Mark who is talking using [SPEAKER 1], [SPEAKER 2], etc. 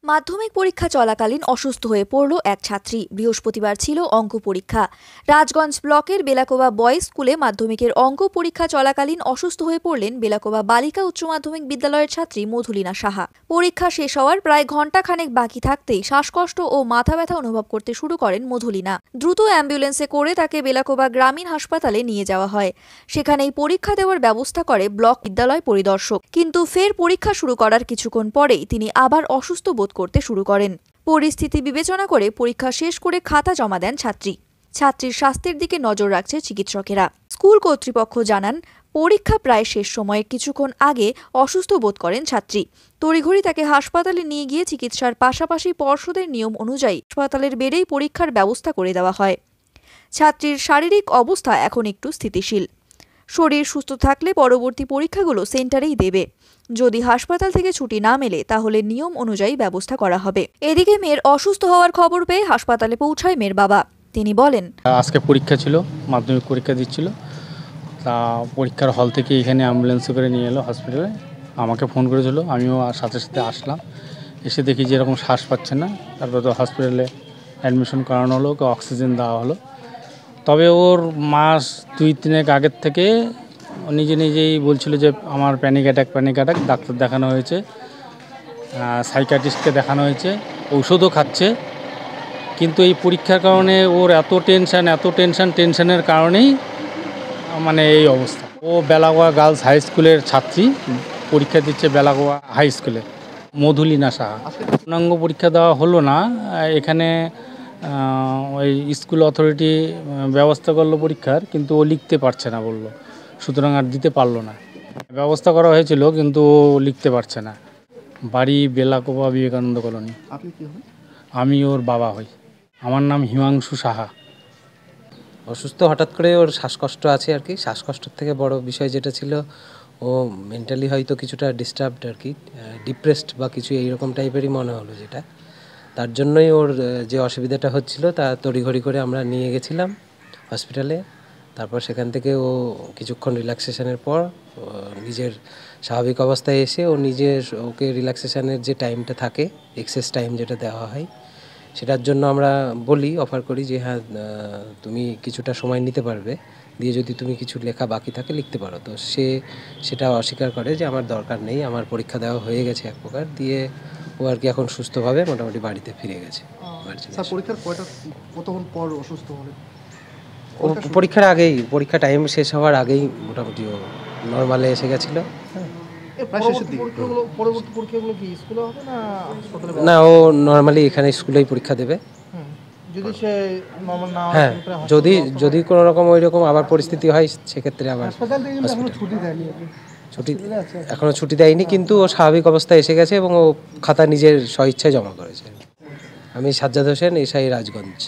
[SPEAKER 1] মাধ্যমিক পরীক্ষা চলাকালীন অসুস্থ হয়ে পড়ল এক ছাত্রী। বৃহস্পতিবার ছিল অঙ্ক পরীক্ষা। রাজগঞ্জ ব্লকের বেলাকোবা বয়েজ স্কুলে মাধ্যমিকের অঙ্ক পরীক্ষা চলাকালীন অসুস্থ হয়ে পড়লেন বেলাকোবা বালিকা উচ্চ মাধ্যমিক বিদ্যালয়ের ছাত্রী মধুলিনা সাহা। পরীক্ষা শেষ হওয়ার প্রায় ঘণ্টাখানেক বাকি থাকতেই শ্বাসকষ্ট ও মাথা ব্যথা অনুভব করতে শুরু করেন মধুলিনা। দ্রুত অ্যাম্বুলেন্সে করে তাকে বেলাকোবা গ্রামীণ হাসপাতালে নিয়ে যাওয়া হয়। সেখানেই পরীক্ষা দেওয়ার ব্যবস্থা করে ব্লক বিদ্যালয় পরিদর্শক। কিন্তু ফের পরীক্ষা শুরু করার কিছুক্ষণ পরেই তিনি আবার অসুস্থ বোধ করতে শুরু করেন। পরিস্থিতি বিবেচনা করে পরীক্ষা শেষ করে খাতা জমা দেন ছাত্রী। ছাত্রীর স্বাস্থ্যের দিকে নজর রাখছে চিকিৎসকেরা। স্কুল কর্তৃপক্ষ জানান, পরীক্ষা প্রায় শেষ সময়ের কিছুক্ষণ আগে অসুস্থ বোধ করেন ছাত্রী। তড়িঘড়ি তাকে হাসপাতালে নিয়ে গিয়ে চিকিৎসার পাশাপাশি পর্ষদের নিয়ম অনুযায়ী হাসপাতালের বেডেই পরীক্ষার ব্যবস্থা করে দেওয়া হয়। ছাত্রীর শারীরিক অবস্থা এখন একটু স্থিতিশীল। শরীর সুস্থ থাকলে পরবর্তী পরীক্ষাগুলো সেন্টারেই দেবে। যদি হাসপাতাল থেকে ছুটি না মেলে তাহলে নিয়ম অনুযায়ী ব্যবস্থা করা হবে। এদিকে মেয়ের অসুস্থ হওয়ার খবর পেয়ে হাসপাতালে পৌঁছায় মেয়ের বাবা। তিনি বলেন,
[SPEAKER 2] আজকে পরীক্ষা ছিল, মাধ্যমিক পরীক্ষা দিচ্ছিল। তা পরীক্ষার হল থেকে এখানে অ্যাম্বুলেন্সে করে নিয়ে এলো হসপিটালে। আমাকে ফোন করেছিল, আমিও সাথে সাথে আসলাম। এসে দেখি যে এরকম শ্বাস পাচ্ছে না। তারপর তো হসপিটালে অ্যাডমিশন করানো হলো, ওকে অক্সিজেন দেওয়া হলো। তবে ওর মাস 2-3 আগের থেকে নিজেই বলছিল যে আমার প্যানিক অ্যাটাক। ডাক্তার দেখানো হয়েছে, সাইকিয়াট্রিস্টকে দেখানো হয়েছে, ঔষধও খাচ্ছে। কিন্তু এই পরীক্ষার কারণে ওর এত টেনশনের কারণেই মানে এই অবস্থা। ও বেলাগোয়া গার্লস হাই স্কুলের ছাত্রী, পরীক্ষা দিচ্ছে বেলাগোয়া হাই স্কুলে। মধুলিনা সাহা। পূর্ণাঙ্গ পরীক্ষা দেওয়া হলো না। এখানে ওই স্কুল অথরিটি ব্যবস্থা করলো পরীক্ষার, কিন্তু ও লিখতে পারছে না বললো, সুতরাং আর দিতে পারলো না। ব্যবস্থা করা হয়েছিল কিন্তু ও লিখতে পারছে না। বাড়ি বেলাকোবা বিবেকানন্দ কলোনি।
[SPEAKER 3] আপনি কি হন?
[SPEAKER 2] আমি ওর বাবা হই। আমার নাম হিমাংশু সাহা।
[SPEAKER 4] অসুস্থ, হঠাৎ করে ওর শ্বাসকষ্ট আছে আর কি। শ্বাসকষ্টের থেকে বড় বিষয় যেটা ছিল, ও মেন্টালি হয়তো কিছুটা ডিস্টার্বড আর কি, ডিপ্রেসড বা কিছু এইরকম টাইপেরই মনে হলো, যেটা তার জন্যই ওর যে অসুবিধাটা হচ্ছিল তা তড়িঘড়ি করে আমরা নিয়ে গেছিলাম হসপিটালে। তারপর সেখান থেকে ও কিছুক্ষণ রিল্যাক্সেশনের পর নিজের স্বাভাবিক অবস্থায় এসে ওকে রিল্যাক্সেশনের যে টাইমটা থাকে, এক্সেস টাইম যেটা দেওয়া হয়, সেটার জন্য আমরা অফার করি যে হ্যাঁ, তুমি কিছুটা সময় নিতে পারবে, দিয়ে যদি তুমি কিছু লেখা বাকি থাকে লিখতে পারো। তো সেটা অস্বীকার করে যে আমার দরকার নেই, আমার পরীক্ষা দেওয়া হয়ে গেছে এক প্রকার, দিয়ে ও আর কি এখন সুস্থভাবে মোটামুটি বাড়িতে ফিরে গেছে।
[SPEAKER 3] পরীক্ষার কতক্ষণ পর অসুস্থ হলে?
[SPEAKER 4] পরীক্ষার আগেই, পরীক্ষা টাইম শেষ হওয়ার আগেই মোটামুটি ও নর্মালে এসে গেছিলো। না, ও নর্মালি এখানে স্কুলেই পরীক্ষা দেবে। হ্যাঁ, যদি কোনো রকম ওই রকম আবার পরিস্থিতি হয় সেক্ষেত্রে আবার এখনো ছুটি দেয়নি, কিন্তু ও স্বাভাবিক অবস্থায় এসে গেছে এবং ও খাতা নিজের স্বইচ্ছায় জমা করেছে। আমি সাজ্জাদ হোসেন, এসআই রাজগঞ্জ।